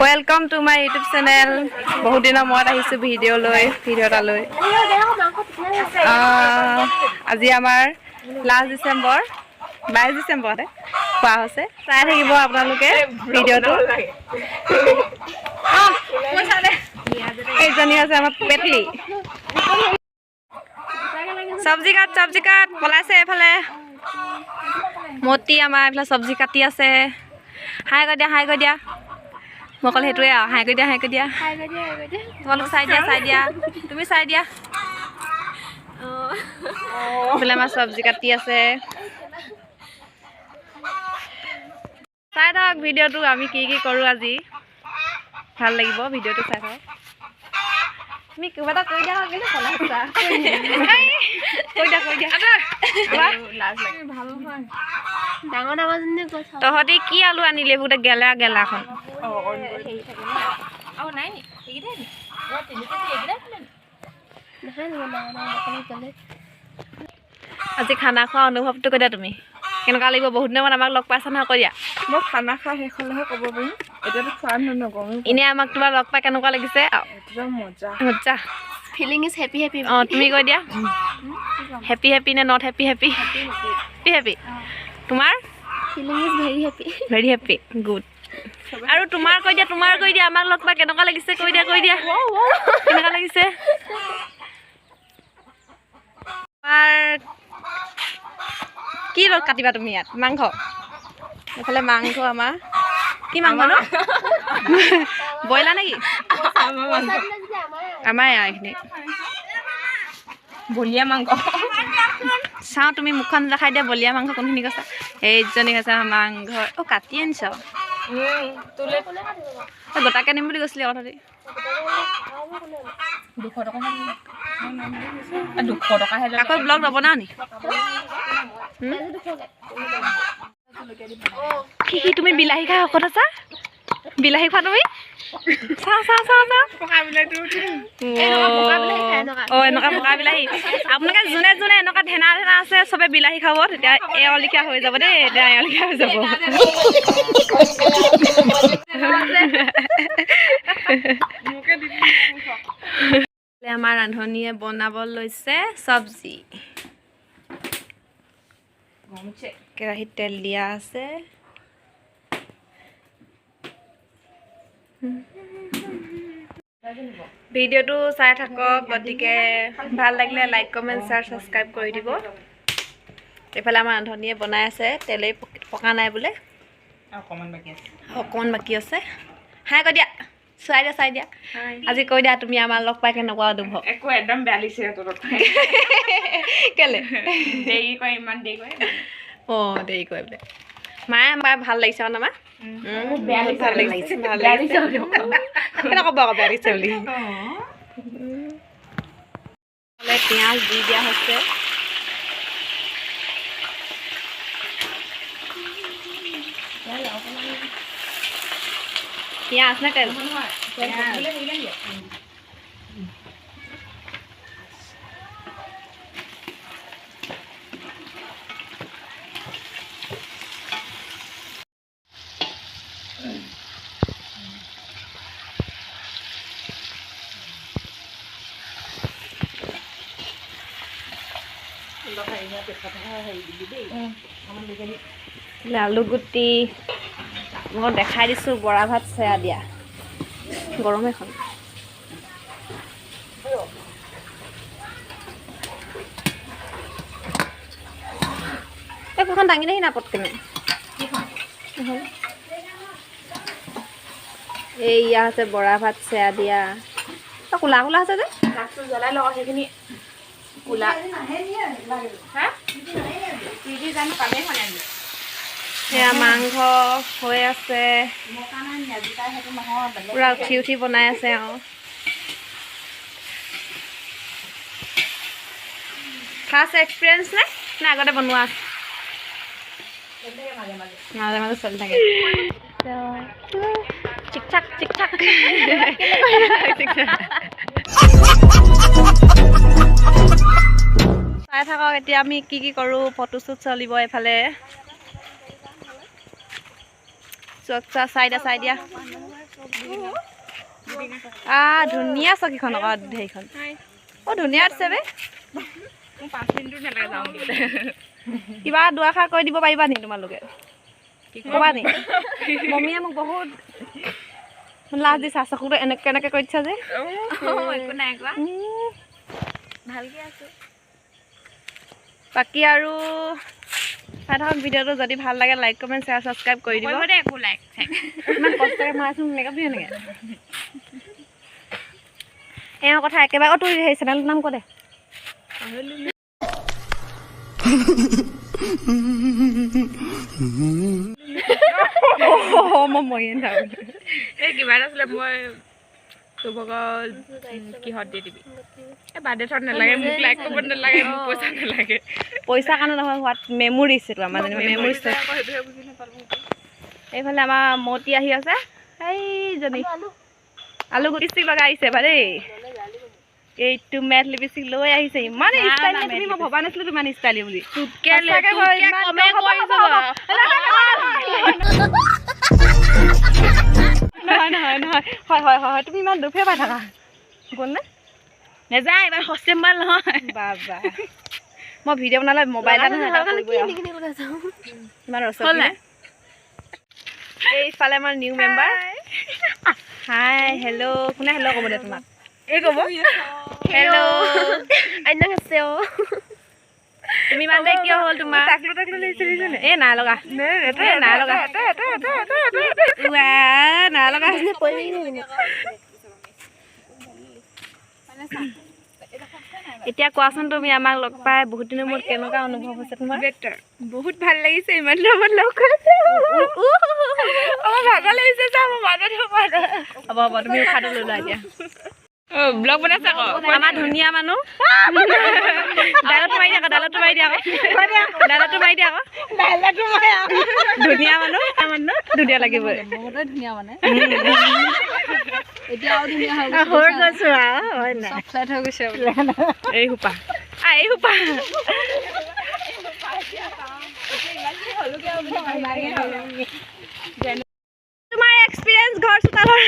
Welcome to my YouTube channel. বহুত দিনৰ মূৰত আহিছোঁ ভিডিঅ' এটা লৈ। আজি আমাৰ লাষ্ট ডিচেম্বৰ 22 ডিচেম্বৰতে খোৱা হৈছে। চাই থাকিব আপোনালোকে ভিডিঅ'টো। এইজনী আছে আমাৰ পেটলি। চব্জি কাট পলাইছে এইফালে। মতি আমাৰ এইফালে চব্জি কাটি আছে। হাই কৈ দিয়া মই অকল সেইটোৱে আৰু হাই কৈ দিয়া তোমালোক চাই দিয়া তুমি চাই দিয়া। এইফালে আমাৰ চব্জি কাটি আছে। চাই থাকক ভিডিঅ'টো আমি কি কৰোঁ আজি। ভাল লাগিব ভিডিঅ'টো চাই থাকক। তুমি কিবা এটা কৈ দিয়া কিন্তু পলাইছা। কৈ দিয়া তহঁতি কি আলু আনিলি এইবোৰ গেলাখন? আজি খানা খোৱা অনুভৱটো কৈ দিয়া তুমি। কেনেকুৱা লাগিব? বহুত দিনৰ মূৰত আমাক লগ পাইছা নহয়, কৈ দিয়া। মই খানা খাই শেষ হ'লেহে ক'ব পাৰিম। এতিয়াতো খোৱা নকওঁ। এনেই আমাক তোমাৰ লগ পাই কেনেকুৱা লাগিছে? মজা ফিলিং ইজ হেপি হেপি। তুমি কৈ দিয়া। হেপি নে নট হেপি? হেপি তোমাৰ? Feeling is very happy good. আৰু তোমাৰ কৈ দিয়া আমাক লগ পাই কেনেকুৱা লাগিছে? কৈ দিয়া কেনেকুৱা লাগিছে? তোমাৰ কি ৰস কাটিবা তুমি ইয়াত? মাংস। এইফালে মাংস আমাৰ। কি মাংস ন? ব্ৰইলাৰ নেকি? আমাৰ এইখিনি বলিয়া মাংস। চাওঁ তুমি মুখখন দেখাই দিয়া। বলিয়া মাংস কোনখিনি কৈছা? এইজনী কৈছে মাংস। কাটি আনিছ? গোটাকে নিম বুলি কৈছিলি কথাটি। 200 টকা আকৌ ব্লগ নবনাও নি? তুমি বিলাহী খাই শকত আছা? বিলাহী খোৱা তুমি? চাওঁ এনেকুৱা পকা বিলাহী। আপোনালোকে যোনে এনেকুৱা ধেনা আছে চবে বিলাহী খাব। তেতিয়া এওঁলিখীয়া হৈ যাব দেই। এওঁলিখীয়া হৈ যাব। আমাৰ ৰান্ধনীয়ে বনাব লৈছে চব্জি। কেৰাহীত তেল দিয়া আছে। ভিডিঅ'টো চাই থাকক। গতিকে ভাল লাগিলে লাইক কমেণ্ট শ্বেয়াৰ ছাবস্ক্ৰাইব কৰি দিব। এইফালে আমাৰ ৰান্ধনীয়ে বনাই আছে। তেলেই পকা নাই বোলে, অকণমান বাকী আছে। হাই কৈ দিয়া, চাই দিয়া। আজি কৈ দিয়া তুমি আমাৰ লগ পাই কেনেকুৱা অনুভৱ? একদম বেয়া লাগিছে। কেলে ইমান দেৰি কৰে? দেৰি কৰে বোলে। মায়ে আমাৰ ভাল লাগিছে আৰু আমাৰ ভাল লাগিছে ক'ব আকৌ বেয়া লাগিছে বুলি। পিঁয়াজ দি দিয়া হৈছে। পিঁয়াজ নে তেল? আলু গুটি মই দেখাই দিছোঁ। বৰা ভাত চেয়া দিয়া গৰম এখন। একোখন দাঙি দেখি নাপত কেনে। এইয়া হৈছে বৰা ভাত চেয়া দিয়া। কোলা আছে যে জ্বলাই লওঁ সেইখিনি কোলা। সেয়া মাংস হৈ আছে। পুৰা উঠি বনাই আছে। ফাৰ্ষ্ট এক্সপিৰিয়েঞ্চ নে আগতে বনোৱা? মাজে চলি থাকে। চিক চাক চাই থাকক। এতিয়া আমি কি কৰোঁ। ফটোশ্বুট চলিব এইফালে। চাই দিয়া ধুনীয়া চকীখন আকৌ সেইখন ধুনীয়া আছে বে মোৰ 5 মিনিটো নালাগে যাওঁ কিবা দুআষাৰ কৈ দিব পাৰিবা নি তোমালোকে ক'বা নি মম্মীয়ে মোক বহুত লাজ দিছা চকুটো এনেকে কৈ দিছা যে একো নাই কোৱা ভালকে আছে বাকী আৰু চাই থাকক ভিডিঅ'টো যদি ভাল লাগে লাইক কমেণ্ট শ্বেয়াৰ ছাবস্ক্ৰাইব কৰি দিব দে একো লাইক ইমান কষ্টকে মাৰাচোন মেকআপ দিয়ে নেকি এওঁৰ কথা একেবাৰে তোৰ সেই চেনেলটোৰ নাম ক দে মই মৰিয়ে নাথাকোঁ এই কিবা এটা আছিলে মই তোক কিহত দি দিবি এই বাৰ্থডেত নালাগে মোক লাইক কৰিব নালাগে মোক পইচা নালাগে পইচা কাৰণে নহয় হোৱাত মেমৰিজ এইটো আমাৰ যেনিবা মেমৰিজ এইফালে আমাৰ মতি আহি আছে এইজনী আলু লিপষ্টিক লগাই আহিছে বা দেই এইটো মেট লিপষ্টিক লৈ আহিছে ইমান ষ্টাইল তুমি মই ভবা নাছিলো ইমান ষ্টাইলি বুলি নহয় তুমি ইমান দুখে পাই থাকা গ'ল নে নেযায় ইমান সষ্টেম্বল নহয় বাবা মই ভিডিঅ' বনালে মোবাইল ইমান ৰচনা এইফালে আমাৰ নিউ মেম্বাৰ হাই হেল্ল' কোনে হেল্ল' ক'ব দে তোমাক এই ক'ব হেল্ল' 안녕하세요. তুমি ইমান দেৰি কিয় হ'ল তোমাৰ এই নাই লগা নাই লগা নাই লগা এতিয়া কোৱাচোন তুমি আমাক লগ পাই বহুত দিনৰ মূৰত কেনেকুৱা অনুভৱ হৈছে তোমাৰ বহুত ভাল লাগিছে ইমান দিনৰ লগ কৰিছে আমাৰ ভাগৰ লাগিছে যাব হ'ব তুমি উশাহটো লৈ লোৱা এতিয়া ব্লগ বনাইছে আকৌ আমাৰ ধুনীয়া মানুহ ডাইলগটো মাৰি দিয়া আকৌ ধুনীয়া মানুহ ধুনীয়া লাগিবই ধুনীয়া মানে এই সোপা তোমাৰ এক্সপিৰিয়েঞ্চ ঘৰ চোতালৰ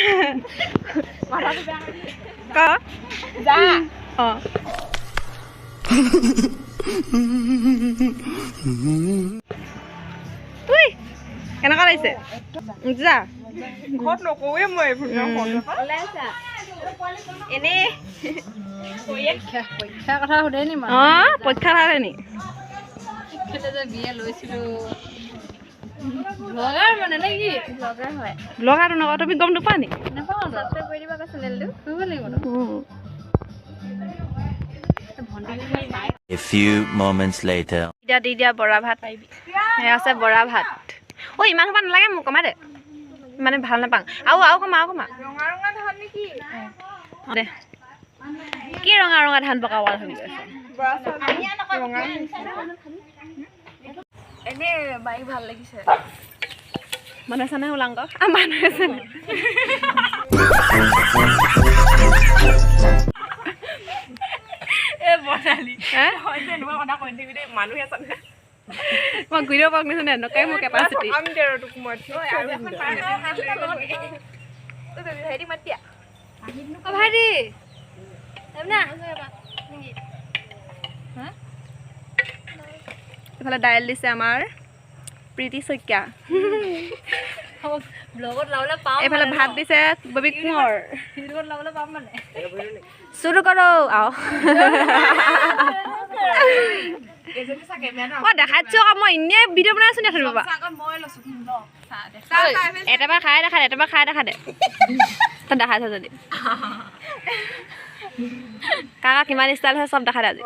কেনেকুৱা লাগিছে যা ঘৰত নকওঁৱে মই এনেই পৰীক্ষাৰ কথা সোধে নি পৰীক্ষা থাকে নি যে বিয়ে লৈছিলো ব্লগাৰ মানে নে কি ব্লগাৰ হয় ব্লগাৰটো নকওঁ তুমি গম নোপোৱা নি নাপাওঁ ছাবস্ক্ৰাইব কৰি দিবা চেনেলটো কৰিব লাগিব A few moments later. দি দিয়া বৰা ভাত সেয়া আছে বৰা ভাত ইমান সোপা নালাগে মোক কমা দে মানে ভাল নাপাওঁ আৰু কমা দে কি ৰঙা ধান পকাব ভাবি আছে এনেই বাইক ভাল লাগিছে মানুহ আছে নাই ওলাংক মানুহ আছে বনালি এনেকুৱা কথা কৈ দিবি দেই মানুহে চানে মই ঘূৰিব পাওক নিছো নে এনেকুৱাই মোৰ কেপাচিটি তোক মই ভাইটি এইফালে দাইল দিছে আমাৰ প্ৰীতি শইকীয়া ব্লগত লাবলৈ পাম এইফালে ভাত দিছে ববি কোঁৱৰ ভিডিঅ'ত লাবলৈ পাম মানে শুরু করো আও দেখাচ্ছ মই ইনে ভিডিও বনাই আছো নেখালি বাবা এটাবা খাই দেখা দে তই দেখাইছ যদি কাকা কিমান ষ্টাইল হয় সব দেখা দে আজি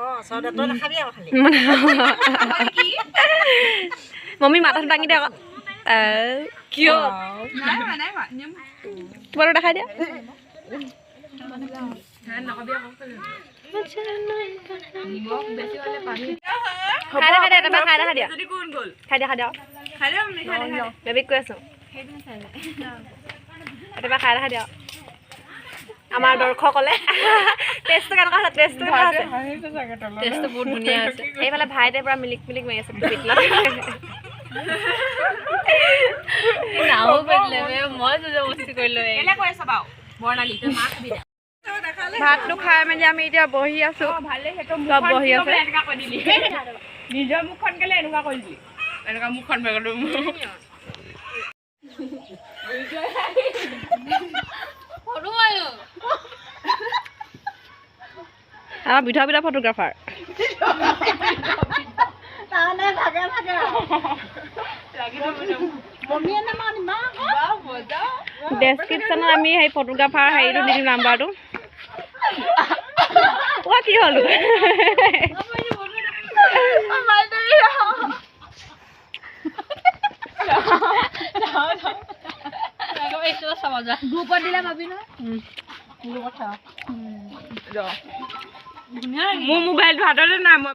মম্মি মাথাটো দাঙি দে আকৌ কিয় তোমাৰো দেখাই দিয়া আমাৰ দৰ্শকলে টেষ্টটো কেনেকুৱা আছে টেষ্টটো বহুত ধুনীয়া আছে এইফালে ভাইতে পুৰা মিলিক মাৰি আছে নাও কৰিলে মই জবৰদস্তি কৰিলো কেলে কৈ আছ বাৰু বৰ্ণালী তই মাক দিবি ভাতটো খাই মেলি আমি এতিয়া বহি আছো ভালে সেইটো চব বহি আছে এনেকুৱা কৈ দিলি নিজৰ মুখখন কেলে এনেকুৱা কৈ দিলি এনেকুৱা মুখখন বেগলো সৰু আৰু আমাৰ বিধা বিধা ফটোগ্ৰাফাৰ ডেছক্ৰিপশ্যনত আমি সেই ফটোগ্ৰাফাৰ হেৰিটো দি দিম নাম্বাৰটো কি হ'ল গ্ৰুপত দিলে পাবি নহয় মোৰ মোবাইলটো হাততে নাই মই